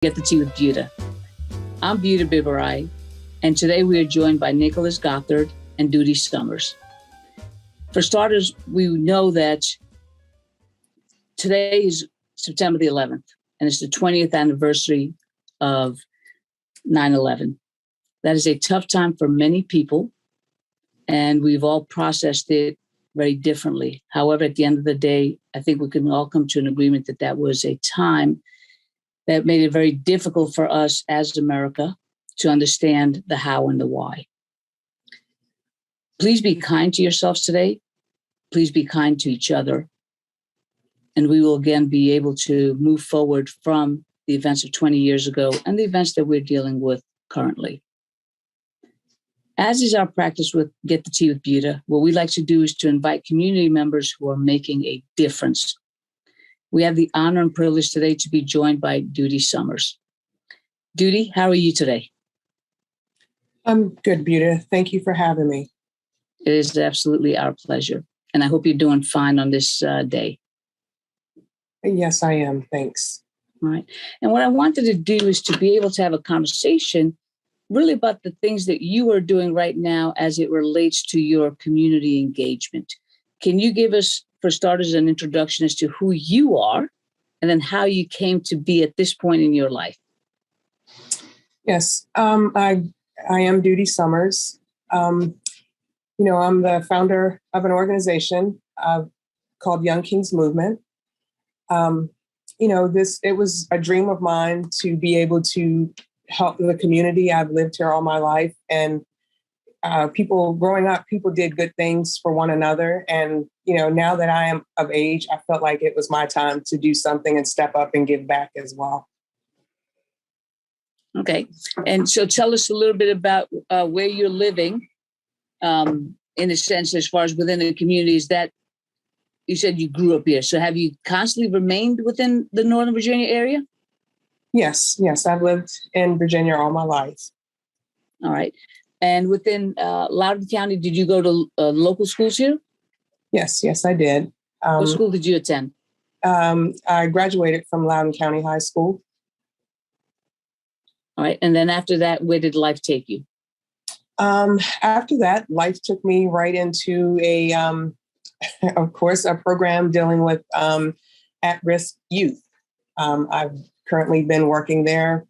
Get the Tea with Buda. I'm Buda Bibarai, and today we are joined by Nicholas Gothard and Doode Summers. For starters, we know that today is September the 11th, and it's the 20th anniversary of 9/11. That is a tough time for many people, and we've all processed it very differently. However, at the end of the day, I think we can all come to an agreement that that was a time that made it very difficult for us as America to understand the how and the why. Please be kind to yourselves today. Please be kind to each other. And we will again be able to move forward from the events of 20 years ago and the events that we're dealing with currently. As is our practice with Get the Tea with Buda, what we like to do is to invite community members who are making a difference. We have the honor and privilege today to be joined by Doode Summers. Doode, how are you today? I'm good, Buda. Thank you for having me. It is absolutely our pleasure. And I hope you're doing fine on this day. Yes, I am. Thanks. All right. And what I wanted to do is to be able to have a conversation really about the things that you are doing right now as it relates to your community engagement. Can you give us, for starters, an introduction as to who you are and then how you came to be at this point in your life? Yes, I am Doode Summers. I'm the founder of an organization called Young Kings Movement. It was a dream of mine to be able to help the community. I've lived here all my life, and growing up, people did good things for one another. And, now that I am of age, I felt like it was my time to do something and step up and give back as well. Okay. And so tell us a little bit about where you're living, in a sense, as far as within the communities that you said you grew up here. So have you constantly remained within the Northern Virginia area? Yes. I've lived in Virginia all my life. All right. And within Loudoun County, did you go to local schools here? Yes, I did. What school did you attend? I graduated from Loudoun County High School. All right. And then after that, where did life take you? After that, life took me right into of course, a program dealing with at-risk youth. I've currently been working there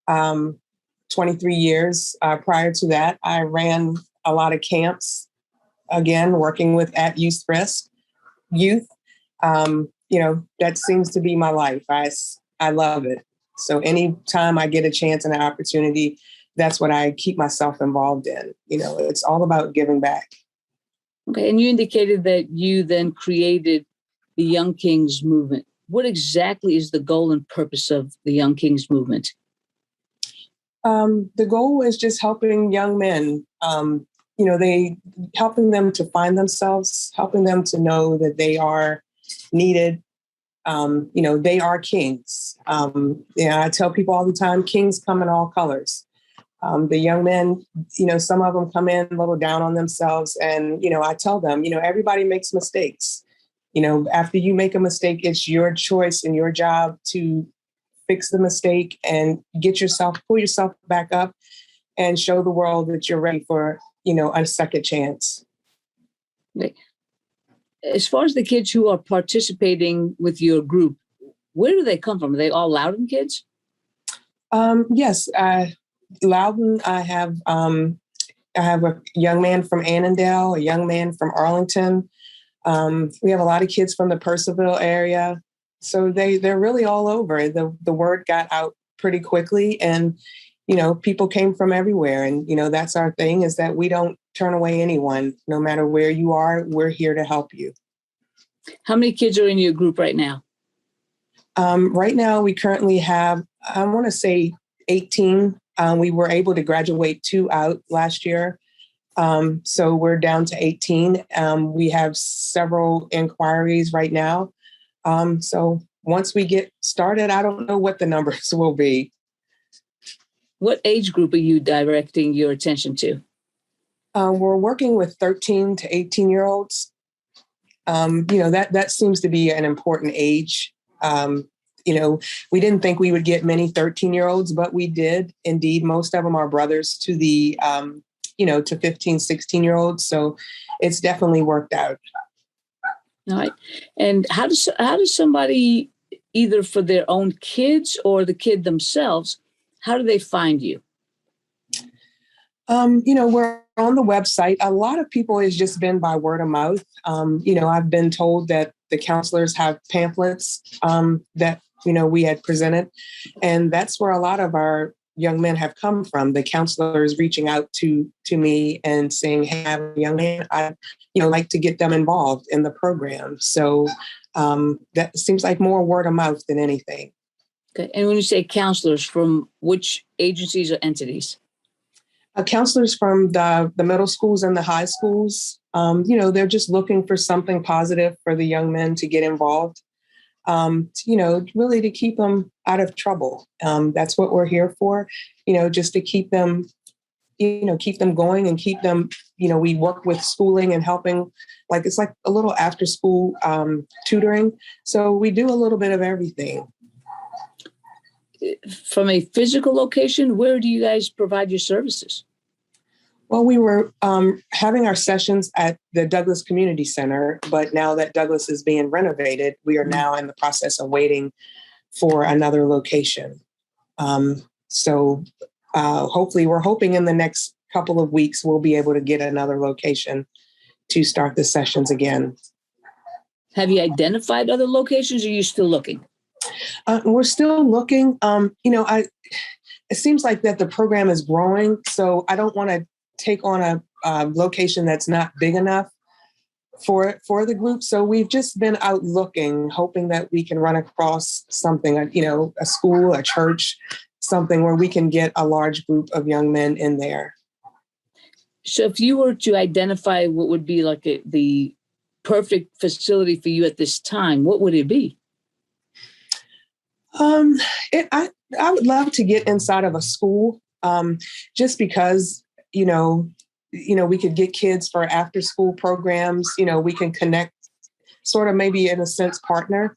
23 years. Prior to that, I ran a lot of camps, again, working with at-youth risk youth. That seems to be my life. I love it. So anytime I get a chance and an opportunity, that's what I keep myself involved in. It's all about giving back. Okay. And you indicated that you then created the Young Kings Movement. What exactly is the goal and purpose of the Young Kings Movement? The goal is just helping young men, helping them to find themselves, helping them to know that they are needed. They are kings. I tell people all the time, kings come in all colors. The young men, some of them come in a little down on themselves. And, I tell them, everybody makes mistakes. After you make a mistake, it's your choice and your job to fix the mistake and pull yourself back up and show the world that you're ready for, a second chance. As far as the kids who are participating with your group, where do they come from? Are they all Loudoun kids? Yes. Loudoun, I have a young man from Annandale, a young man from Arlington. We have a lot of kids from the Purcellville area. So they're really all over. The word got out pretty quickly, and, people came from everywhere. And, that's our thing, is that we don't turn away anyone. No matter where you are, we're here to help you. How many kids are in your group right now? Right now, we currently have, I want to say 18. We were able to graduate 2 out last year. So we're down to 18. We have several inquiries right now. So once we get started, I don't know what the numbers will be. What age group are you directing your attention to? We're working with 13 to 18-year-olds. That seems to be an important age. we didn't think we would get many 13-year-olds, but we did. Indeed, most of them are brothers to the, to 15, 16-year-olds. So it's definitely worked out. All right. And how does somebody, either for their own kids or the kid themselves, how do they find you? We're on the website. A lot of people has just been by word of mouth. I've been told that the counselors have pamphlets that, we had presented. And that's where a lot of our young men have come from. The counselors reaching out to me and saying, hey, I have a young man. I, like to get them involved in the program. So that seems like more word of mouth than anything. Okay. And when you say counselors, from which agencies or entities? Counselors from the middle schools and the high schools, they're just looking for something positive for the young men to get involved, really to keep them out of trouble. That's what we're here for, just to keep them going and keep them, we work with schooling and helping, it's like a little after school tutoring. So we do a little bit of everything. From a physical location, where do you guys provide your services? Well, we were having our sessions at the Douglas Community Center, but now that Douglas is being renovated, we are now in the process of waiting for another location. So hopefully, we're hoping in the next couple of weeks, we'll be able to get another location to start the sessions again. Have you identified other locations, or are you still looking? We're still looking. It seems like that the program is growing, so I don't want to take on a location that's not big enough for the group. So we've just been out looking, hoping that we can run across something, a school, a church, something where we can get a large group of young men in there. So if you were to identify what would be like the perfect facility for you at this time, what would it be? I would love to get inside of a school, just because, we could get kids for after school programs. We can connect, sort of maybe in a sense partner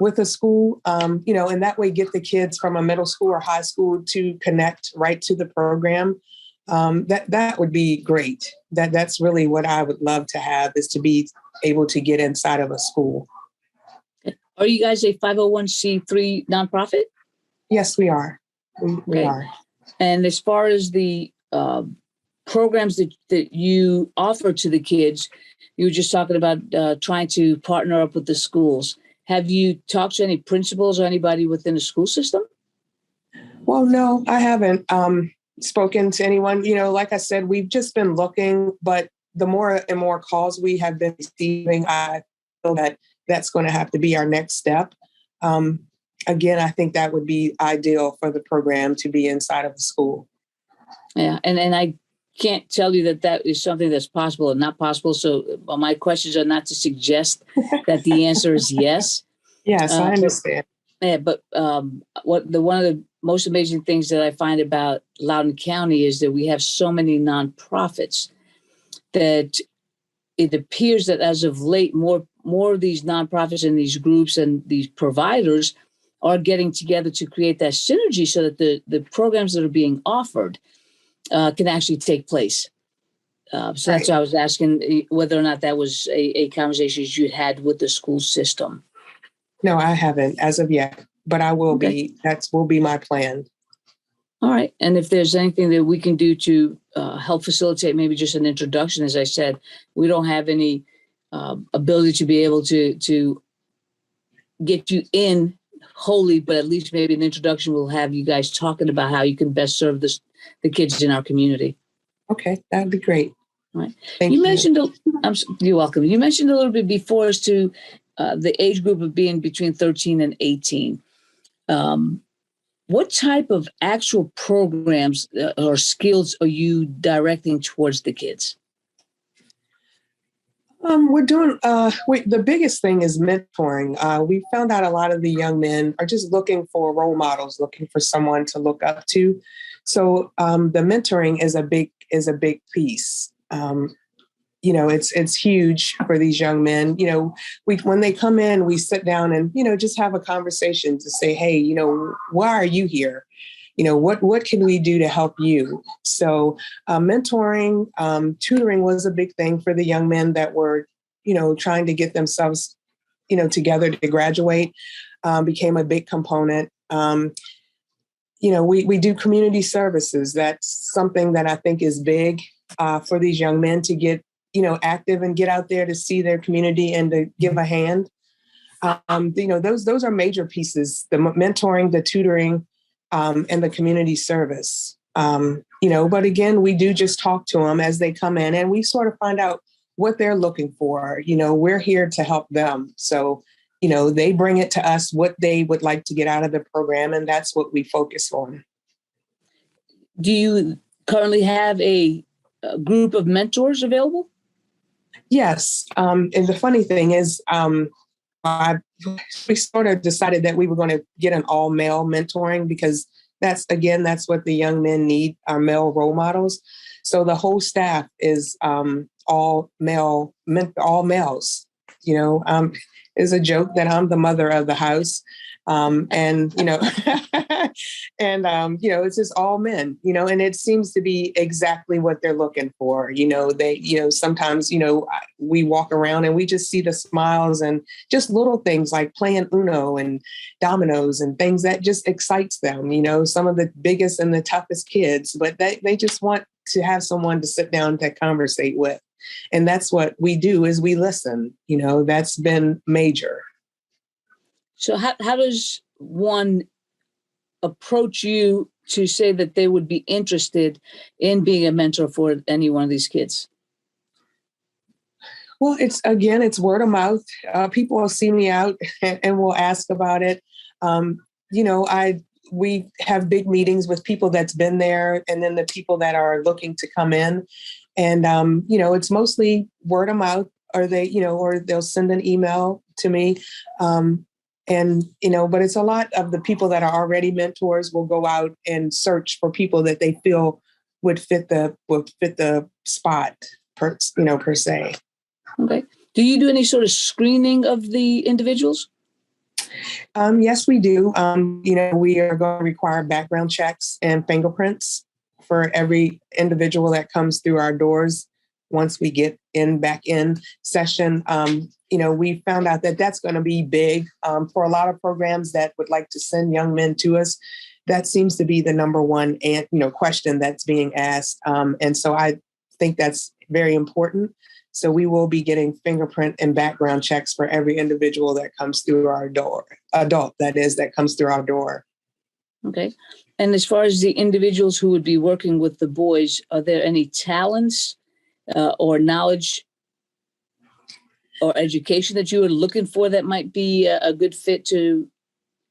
with a school, and that way get the kids from a middle school or high school to connect right to the program. That would be great. That's really what I would love to have, is to be able to get inside of a school. Are you guys a 501c3 nonprofit? Yes, we are. We are. And as far as the programs that you offer to the kids, you were just talking about trying to partner up with the schools. Have you talked to any principals or anybody within the school system? Well, no, I haven't spoken to anyone. Like I said, we've just been looking, but the more and more calls we have been receiving, I feel that that's going to have to be our next step. Again, I think that would be ideal for the program to be inside of the school. Yeah, and I can't tell you that is something that's possible or not possible. So my questions are not to suggest that the answer is yes. Yes, I understand. But one of the most amazing things that I find about Loudoun County is that we have so many nonprofits that it appears that as of late, more of these nonprofits and these groups and these providers are getting together to create that synergy so that the programs that are being offered can actually take place. So that's why I was asking whether or not that was a conversation you'd had with the school system. No, I haven't as of yet, but I will be. That will be my plan. All right. And if there's anything that we can do to help facilitate maybe just an introduction, as I said, we don't have any ability to be able to get you in wholly, but at least maybe an introduction will have you guys talking about how you can best serve the kids in our community. Okay, that'd be great. All right. You mentioned, you're welcome. You mentioned a little bit before as to the age group of being between 13 and 18. What type of actual programs or skills are you directing towards the kids? We're doing, the biggest thing is mentoring. We found out a lot of the young men are just looking for role models, looking for someone to look up to. So the mentoring is a big piece. it's huge for these young men. When they come in, we sit down and, just have a conversation to say, hey, why are you here? What can we do to help you? So mentoring, tutoring was a big thing for the young men that were, trying to get themselves, together to graduate, became a big component. We do community services. That's something that I think is big for these young men to get, active and get out there to see their community and to give a hand. Those are major pieces: the mentoring, the tutoring, and the community service. But again, we do just talk to them as they come in, and we sort of find out what they're looking for. We're here to help them. So, they bring it to us what they would like to get out of the program, and that's what we focus on. Do you currently have a group of mentors available? Yes. And the funny thing is, we sort of decided that we were going to get an all-male mentoring because that's what the young men need, are male role models. So the whole staff is all males. It's a joke that I'm the mother of the house. And, it's just all men, and it seems to be exactly what they're looking for. Sometimes, we walk around and we just see the smiles and just little things like playing Uno and dominoes and things that just excites them. Some of the biggest and the toughest kids, but they just want to have someone to sit down to conversate with. And that's what we do, is we listen. That's been major. So how does one approach you to say that they would be interested in being a mentor for any one of these kids? Well, it's word of mouth. People will see me out and will ask about it. We have big meetings with people that's been there, and then the people that are looking to come in. And, it's mostly word of mouth, or they'll send an email to me. But it's a lot of the people that are already mentors will go out and search for people that they feel would fit the spot per se. Okay. Do you do any sort of screening of the individuals? Yes, we do. We are going to require background checks and fingerprints for every individual that comes through our doors. Once we get back in session, we found out that that's going to be big for a lot of programs that would like to send young men to us. That seems to be the number one question that's being asked. And so I think that's very important. So we will be getting fingerprint and background checks for every individual that comes through our door, that comes through our door. Okay. And as far as the individuals who would be working with the boys, are there any talents or knowledge or education that you are looking for that might be a good fit to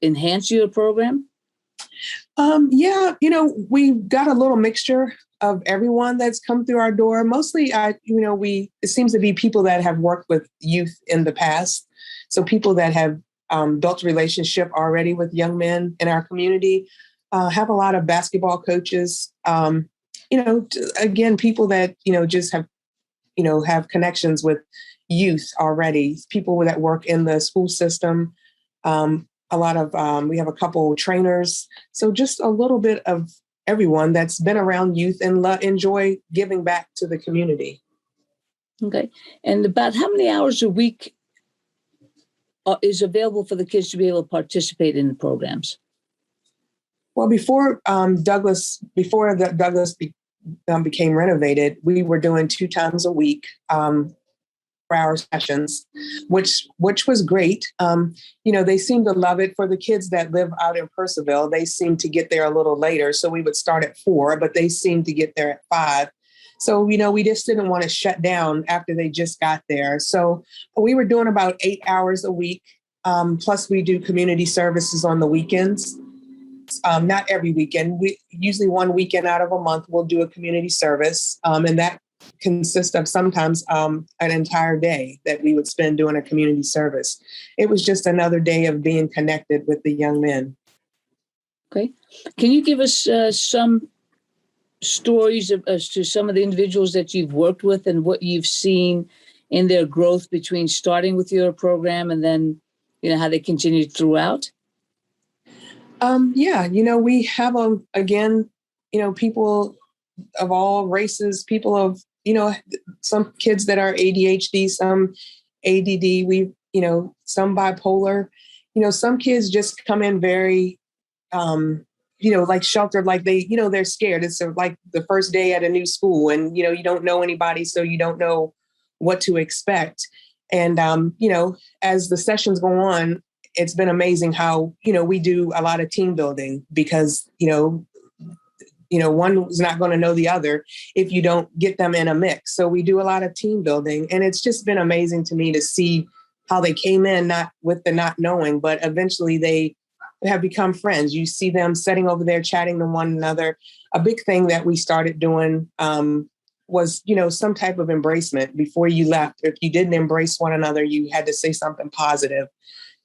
enhance your program? We've got a little mixture of everyone that's come through our door. Mostly, it seems to be people that have worked with youth in the past. So people that have built a relationship already with young men in our community, have a lot of basketball coaches, again, people that, just have, have connections with youth already, people that work in the school system. We have a couple trainers. So just a little bit of everyone that's been around youth and enjoy giving back to the community. Okay. And about how many hours a week is available for the kids to be able to participate in the programs? Well, before Douglas became renovated, we were doing 2 times a week, 4-hour sessions, which was great. They seem to love it. For the kids that live out in Purcellville, they seem to get there a little later. So we would start at 4, but they seem to get there at 5. So, we just didn't want to shut down after they just got there. So we were doing about 8 hours a week. Plus we do community services on the weekends. Not every weekend. We usually one weekend out of a month, we'll do a community service. And that consists of sometimes an entire day that we would spend doing a community service. It was just another day of being connected with the young men. Okay. Can you give us some stories as to some of the individuals that you've worked with and what you've seen in their growth between starting with your program and then, how they continued throughout? Yeah, we have, again, people of all races, people of, some kids that are ADHD, some ADD, some bipolar, some kids just come in very, like sheltered, like they're scared. It's like the first day at a new school and, you don't know anybody, so you don't know what to expect. And, as the sessions go on, it's been amazing how, we do a lot of team building because, one is not going to know the other if you don't get them in a mix. So we do a lot of team building, and it's just been amazing to me to see how they came in, not with the not knowing, but eventually they have become friends. You see them sitting over there chatting to one another. A big thing that we started doing was, some type of embracement before you left. If you didn't embrace one another, you had to say something positive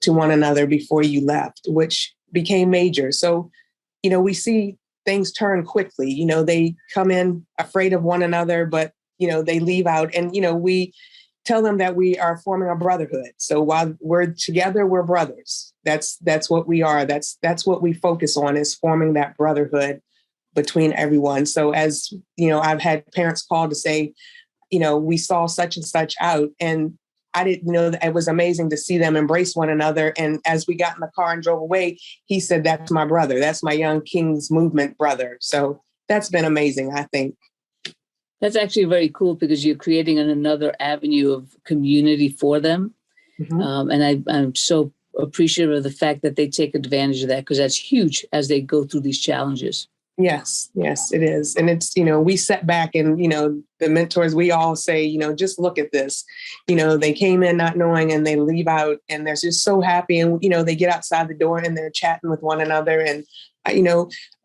to one another before you left, which became major. So, we see things turn quickly. They come in afraid of one another, but, they leave out. And, we tell them that we are forming a brotherhood. So while we're together, we're brothers. That's what we are. That's what we focus on, is forming that brotherhood between everyone. So as, I've had parents call to say, we saw such and such out, and I didn't know that. It was amazing to see them embrace one another. And as we got in the car and drove away, he said, "That's my brother. That's my Young Kings Movement brother." So that's been amazing, I think. That's actually very cool because you're creating another avenue of community for them. Mm-hmm. And I'm so appreciative of the fact that they take advantage of that, because that's huge as they go through these challenges. Yes, it is. And it's, we sit back and, the mentors, we all say, just look at this. They came in not knowing and they leave out and they're just so happy. And, they get outside the door and they're chatting with one another. And,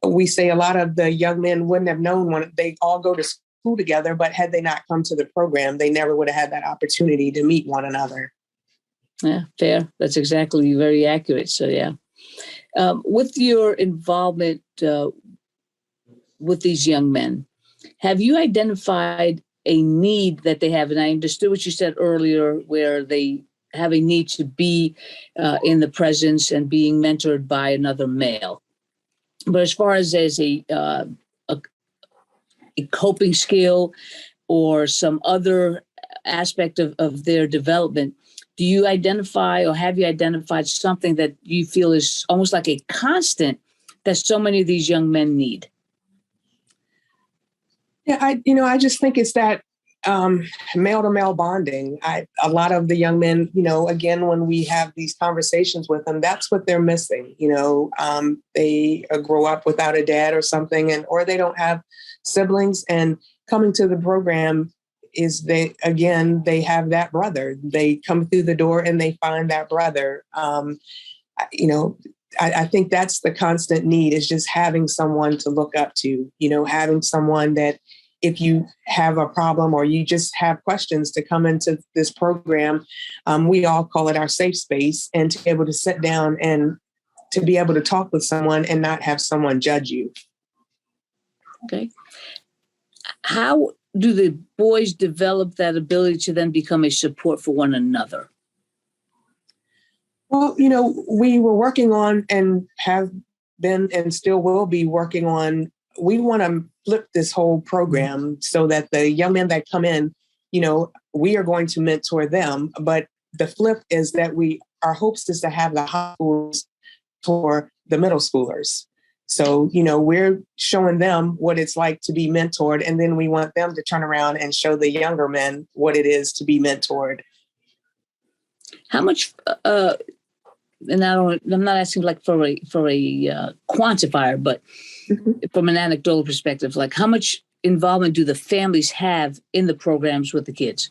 we say a lot of the young men wouldn't have known when they all go to school together, but had they not come to the program, they never would have had that opportunity to meet one another. Yeah, fair. That's exactly very accurate. So, yeah. With your involvement with these young men, have you identified a need that they have? And I understood what you said earlier, where they have a need to be in the presence and being mentored by another male. But as far as a coping skill or some other aspect of their development, do you identify, or have you identified something that you feel is almost like a constant that so many of these young men need? Yeah, I just think it's that male to male bonding. A lot of the young men, again, when we have these conversations with them, that's what they're missing. They grow up without a dad or something, or they don't have siblings, and coming to the program is they have that brother. They come through the door and they find that brother. I think that's the constant need, is just having someone to look up to, having someone that if you have a problem or you just have questions, to come into this program. We all call it our safe space, and to be able to sit down and to be able to talk with someone and not have someone judge you. Okay. How do the boys develop that ability to then become a support for one another? Well, we were working on, and have been and still will be working on, we want to flip this whole program so that the young men that come in, we are going to mentor them. But the flip is that our hopes is to have the high schools for the middle schoolers. So, we're showing them what it's like to be mentored. And then we want them to turn around and show the younger men what it is to be mentored. How much, and I'm not asking like for a quantifier, but from an anecdotal perspective, like how much involvement do the families have in the programs with the kids?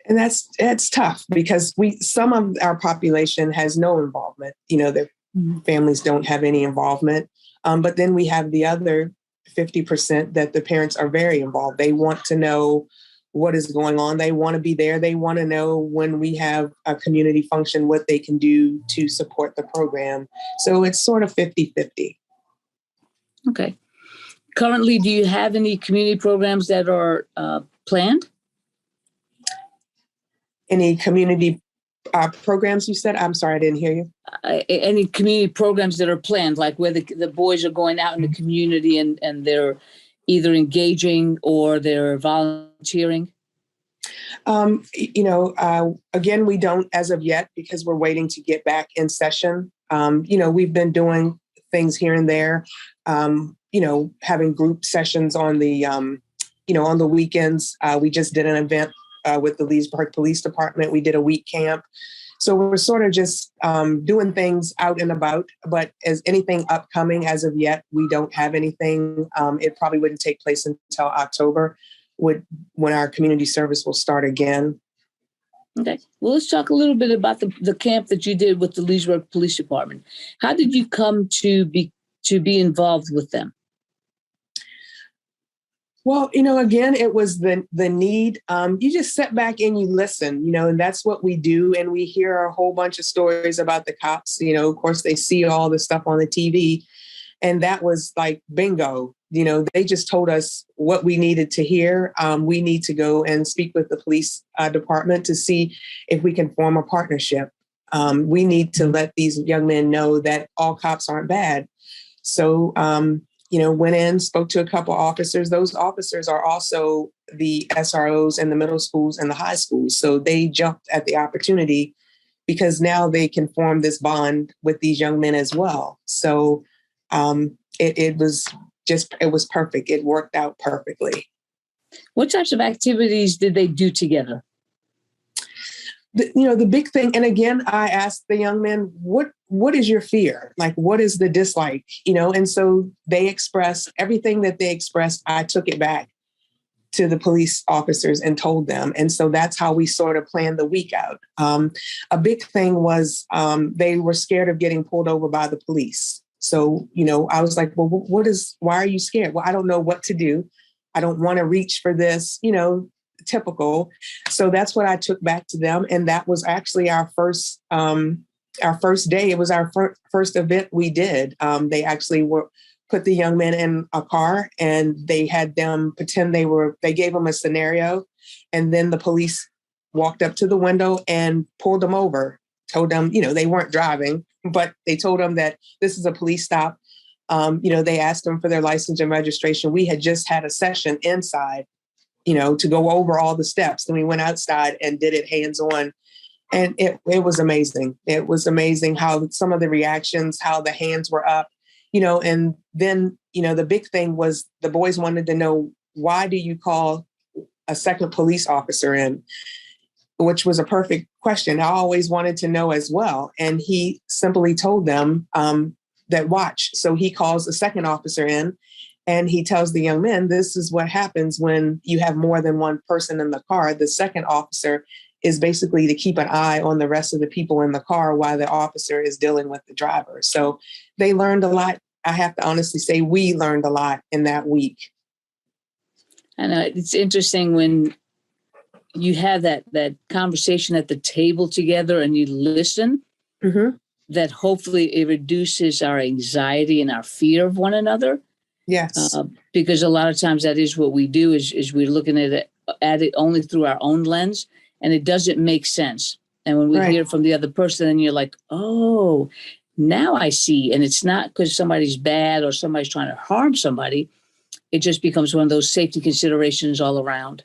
And that's tough, because some of our population has no involvement. Their families don't have any involvement. But then we have the other 50% that the parents are very involved. They want to know what is going on. They want to be there. They want to know when we have a community function, what they can do to support the program. So it's sort of 50-50. Okay. Currently, do you have any community programs that are planned? Any community programs you said? I'm sorry, I didn't hear you. Any community programs that are planned, like where the boys are going out in the community and they're either engaging or they're volunteering? Again, we don't as of yet because we're waiting to get back in session. We've been doing things here and there, having group sessions on the weekends. We just did an event with the Leesburg Police Department. We did a week camp. So we're sort of just doing things out and about. But as anything upcoming as of yet, we don't have anything. It probably wouldn't take place until October, when our community service will start again. Okay. Well, let's talk a little bit about the camp that you did with the Leesburg Police Department. How did you come to be involved with them? Well, again, it was the need. You just sit back and you listen, and that's what we do. And we hear a whole bunch of stories about the cops. Of course, they see all the stuff on the TV. And that was like bingo. They just told us what we needed to hear. We need to go and speak with the police department to see if we can form a partnership. We need to let these young men know that all cops aren't bad. So, went in, spoke to a couple officers. Those officers are also the SROs in the middle schools and the high schools. So they jumped at the opportunity because now they can form this bond with these young men as well. So it was perfect. It worked out perfectly. What types of activities did they do together? The big thing, and again, I asked the young men, what is your fear? Like, what is the dislike? And so they expressed everything that they expressed. I took it back to the police officers and told them. And so that's how we sort of planned the week out. A big thing was they were scared of getting pulled over by the police. So, I was like, well, why are you scared? Well, I don't know what to do. I don't want to reach for this, typical. So that's what I took back to them. And that was actually our first day. It was our first event we did. They actually put the young men in a car and they had them pretend they gave them a scenario. And then the police walked up to the window and pulled them over, told them, they weren't driving, but they told them that this is a police stop. They asked them for their license and registration. We had just had a session inside, to go over all the steps. Then we went outside and did it hands-on. And it was amazing. It was amazing how some of the reactions, how the hands were up, and then, the big thing was the boys wanted to know, why do you call a second police officer in? Which was a perfect question. I always wanted to know as well. And he simply told them that watch. So he calls the second officer in and he tells the young men, this is what happens when you have more than one person in the car. The second officer is basically to keep an eye on the rest of the people in the car while the officer is dealing with the driver. So they learned a lot. I have to honestly say we learned a lot in that week. And it's interesting when you have that conversation at the table together and you listen, that hopefully it reduces our anxiety and our fear of one another. Yes. Because a lot of times that is what we do is we're looking at it only through our own lens and it doesn't make sense. And when we hear from the other person, then you're like, oh, now I see. And it's not because somebody's bad or somebody's trying to harm somebody. It just becomes one of those safety considerations all around.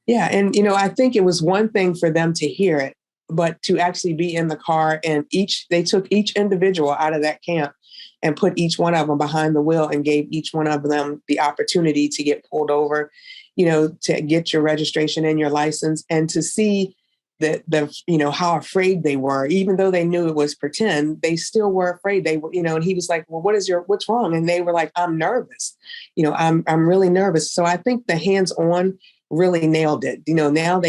Yeah. And, I think it was one thing for them to hear it, but to actually be in the car and they took each individual out of that camp and put each one of them behind the wheel and gave each one of them the opportunity to get pulled over, to get your registration and your license and to see how afraid they were, even though they knew it was pretend, they still were afraid. They were, and he was like, well, what's wrong? And they were like, I'm nervous. I'm really nervous. So I think the hands-on really nailed it. Now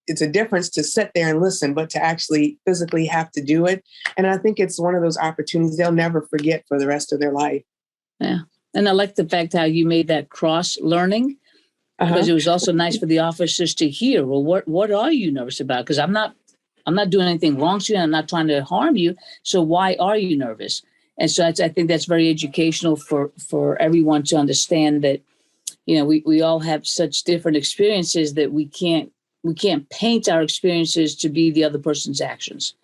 it's a difference to sit there and listen, but to actually physically have to do it. And I think it's one of those opportunities they'll never forget for the rest of their life. Yeah. And I like the fact how you made that cross learning. Because it was also nice for the officers to hear, well, what are you nervous about? Because I'm not doing anything wrong to you. I'm not trying to harm you. So why are you nervous? And so I think that's very educational for everyone to understand that, we all have such different experiences that we can't paint our experiences to be the other person's actions.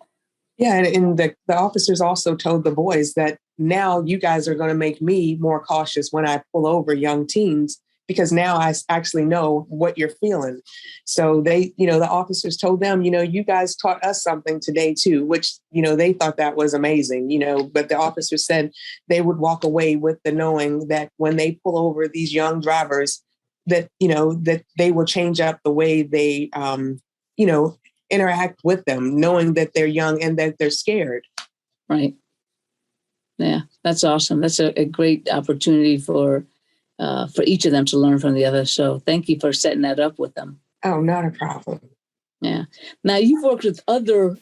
Yeah, and the officers also told the boys that now you guys are going to make me more cautious when I pull over young teens, because now I actually know what you're feeling. So they, the officers told them, you guys taught us something today too, which, they thought that was amazing, but the officers said they would walk away with the knowing that when they pull over these young drivers, that, that they will change up the way they, interact with them, knowing that they're young and that they're scared. Right. Yeah, that's awesome. That's a great opportunity for each of them to learn from the other. So thank you for setting that up with them. Oh, not a problem. Yeah. Now you've worked with other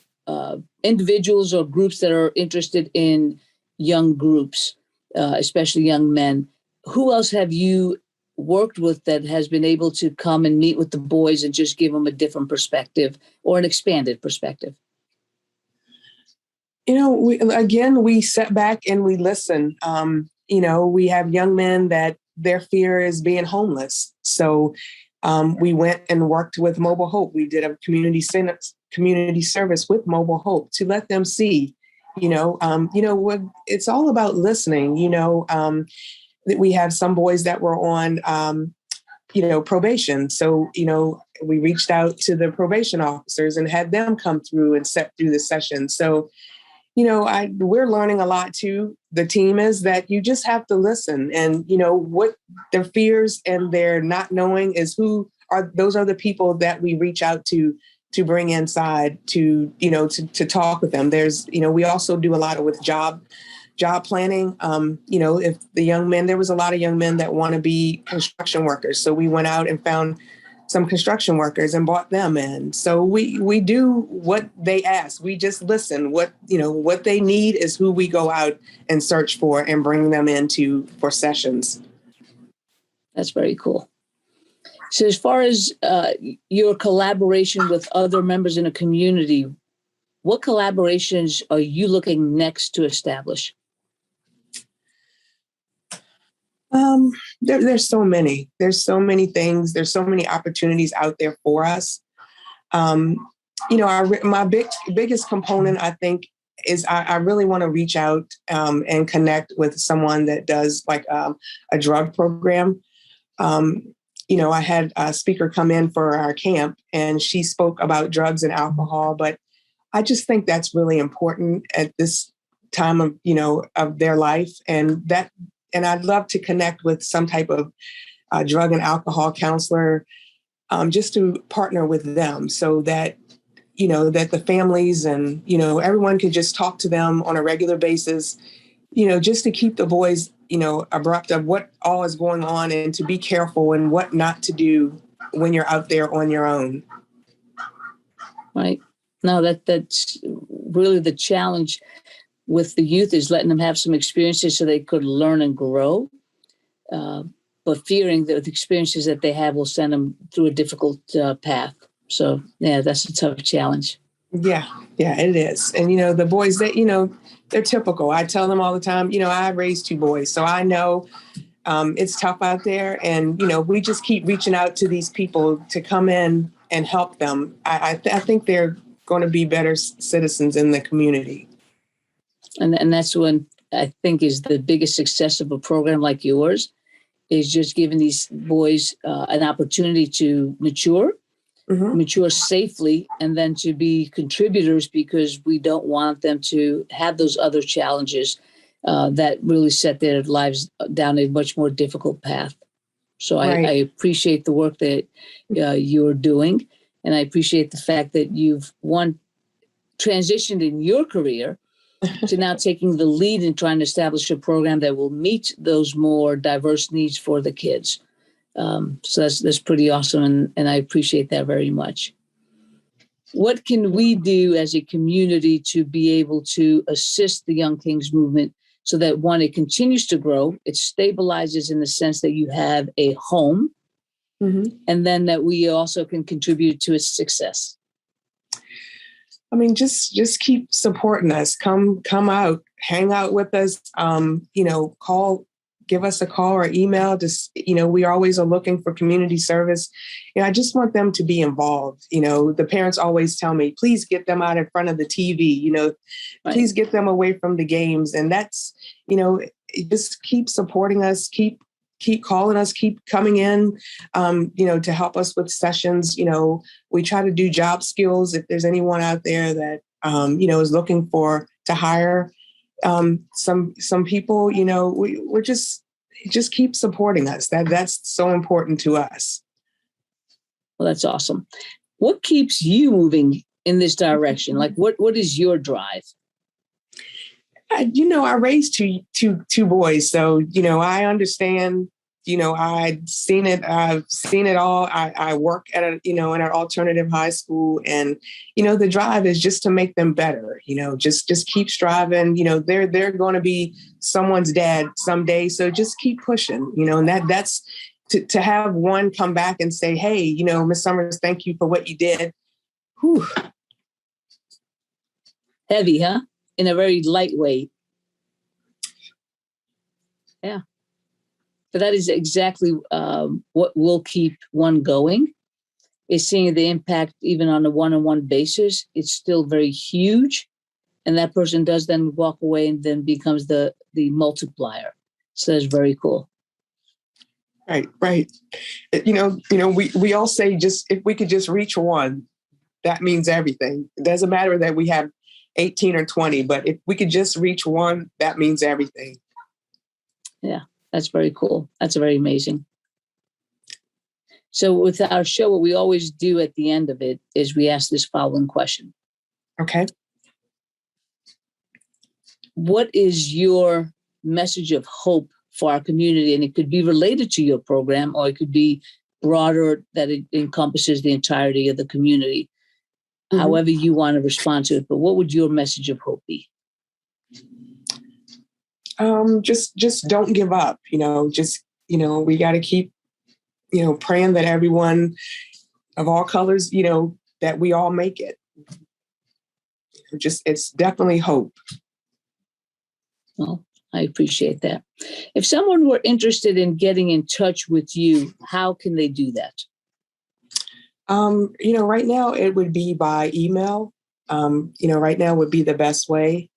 individuals or groups that are interested in young groups, especially young men. Who else have you worked with that has been able to come and meet with the boys and just give them a different perspective or an expanded perspective? We sit back and we listen. We have young men that their fear is being homeless. So we went and worked with Mobile Hope. We did a community service with Mobile Hope to let them see, what it's all about listening. That we have some boys that were on, probation. So, we reached out to the probation officers and had them come through and set through the session. So, we're learning a lot too. The team is that you just have to listen, and, what their fears and their not knowing is those are the people that we reach out to bring inside to talk with them. There's, we also do a lot with job planning. If there was a lot of young men that want to be construction workers. So we went out and found some construction workers and brought them in. So we do what they ask. We just listen. What they need is who we go out and search for and bring them for sessions. That's very cool. So as far as your collaboration with other members in a community, what collaborations are you looking next to establish? There's so many. There's so many things. There's so many opportunities out there for us. My biggest component, I think, is I really want to reach out and connect with someone that does like a drug program. I had a speaker come in for our camp, and she spoke about drugs and alcohol. But I just think that's really important at this time of their life, and I'd love to connect with some type of drug and alcohol counselor, just to partner with them so that, that the families and, everyone could just talk to them on a regular basis, just to keep the boys, abrupt of what all is going on and to be careful and what not to do when you're out there on your own. Right. No, that's really the challenge with the youth, is letting them have some experiences so they could learn and grow, but fearing that the experiences that they have will send them through a difficult path. So, yeah, that's a tough challenge. Yeah, it is. And, the boys that, they're typical. I tell them all the time, I raised 2 boys, so I know it's tough out there. And, we just keep reaching out to these people to come in and help them. I think they're going to be better citizens in the community. And that's when I think is the biggest success of a program like yours, is just giving these boys an opportunity to mature safely, and then to be contributors, because we don't want them to have those other challenges that really set their lives down a much more difficult path. So right. I appreciate the work that you're doing, and I appreciate the fact that you've transitioned in your career to now taking the lead in trying to establish a program that will meet those more diverse needs for the kids. So that's pretty awesome, and I appreciate that very much. What can we do as a community to be able to assist the Young Kings movement so that, one, it continues to grow, it stabilizes in the sense that you have a home, and then that we also can contribute to its success? I mean, just keep supporting us. Come out, hang out with us. Give us a call or email. Just, we always are looking for community service. I just want them to be involved. The parents always tell me, please get them out in front of the TV, Right. please get them away from the games. And that's, just keep supporting us, keep calling us, keep coming in, to help us with sessions. We try to do job skills. If there's anyone out there that, is looking to hire some people, we're just keep supporting us. That's so important to us. Well, that's awesome. What keeps you moving in this direction? Like what is your drive? I raised two boys. So, I understand, I've seen it all. I work at in an alternative high school, and, the drive is just to make them better, just keep striving. They're going to be someone's dad someday. So just keep pushing, and that's to have one come back and say, hey, Miss Summers, thank you for what you did. Whew. Heavy, huh? In a very light way. Yeah. But that is exactly what will keep one going, is seeing the impact even on a one-on-one basis. It's still very huge. And that person does then walk away and then becomes the multiplier. So that's very cool. Right. We all say, just if we could just reach one, that means everything. It doesn't matter that we have 18 or 20, but if we could just reach one, that means everything. Yeah, that's very cool. That's very amazing. So with our show, what we always do at the end of it is we ask this following question. Okay. What is your message of hope for our community? And it could be related to your program, or it could be broader, that it encompasses the entirety of the community. Mm-hmm. However you want to respond to it. But what would your message of hope be? Just don't give up. We got to keep, praying that everyone of all colors, that we all make it. It's definitely hope. Well, I appreciate that. If someone were interested in getting in touch with you, how can they do that? Right now it would be by email. Right now would be the best way.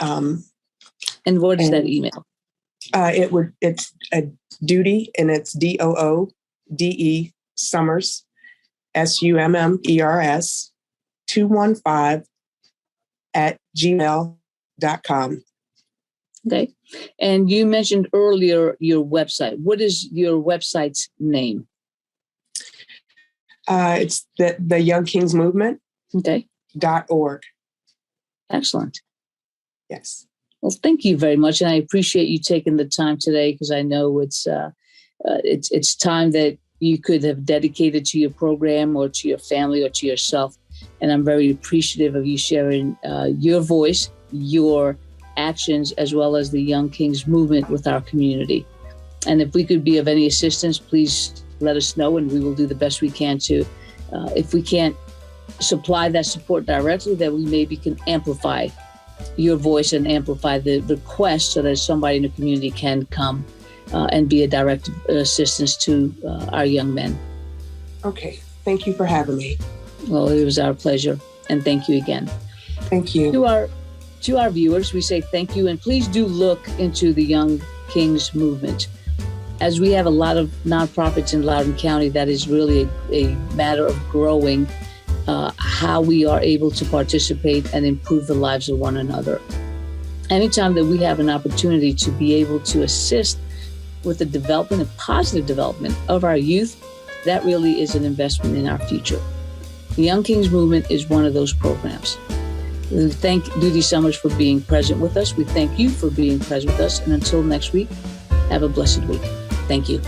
And what is that email? It's a Doode, and it's DOODE Summers, SUMMERS 215 @gmail.com. Okay. And you mentioned earlier your website. What is your website's name? It's the Young Kings Movement. Okay. .org. Excellent. Yes. Well, thank you very much. And I appreciate you taking the time today, because I know it's time that you could have dedicated to your program or to your family or to yourself. And I'm very appreciative of you sharing your voice, your actions, as well as the Young Kings movement with our community. And if we could be of any assistance, please let us know, and we will do the best we can to. If we can't supply that support directly, that we maybe can amplify your voice and amplify the request, so that somebody in the community can come and be a direct assistance to our young men. Okay. Thank you for having me. Well, it was our pleasure. And thank you again. Thank you. To our viewers, we say thank you. And please do look into the Young Kings movement. As we have a lot of nonprofits in Loudoun County, that is really a matter of growing how we are able to participate and improve the lives of one another. Anytime that we have an opportunity to be able to assist with the development and positive development of our youth, that really is an investment in our future. The Young Kings movement is one of those programs. We thank Doode Summers for being present with us. We thank you for being present with us. And until next week, have a blessed week. Thank you.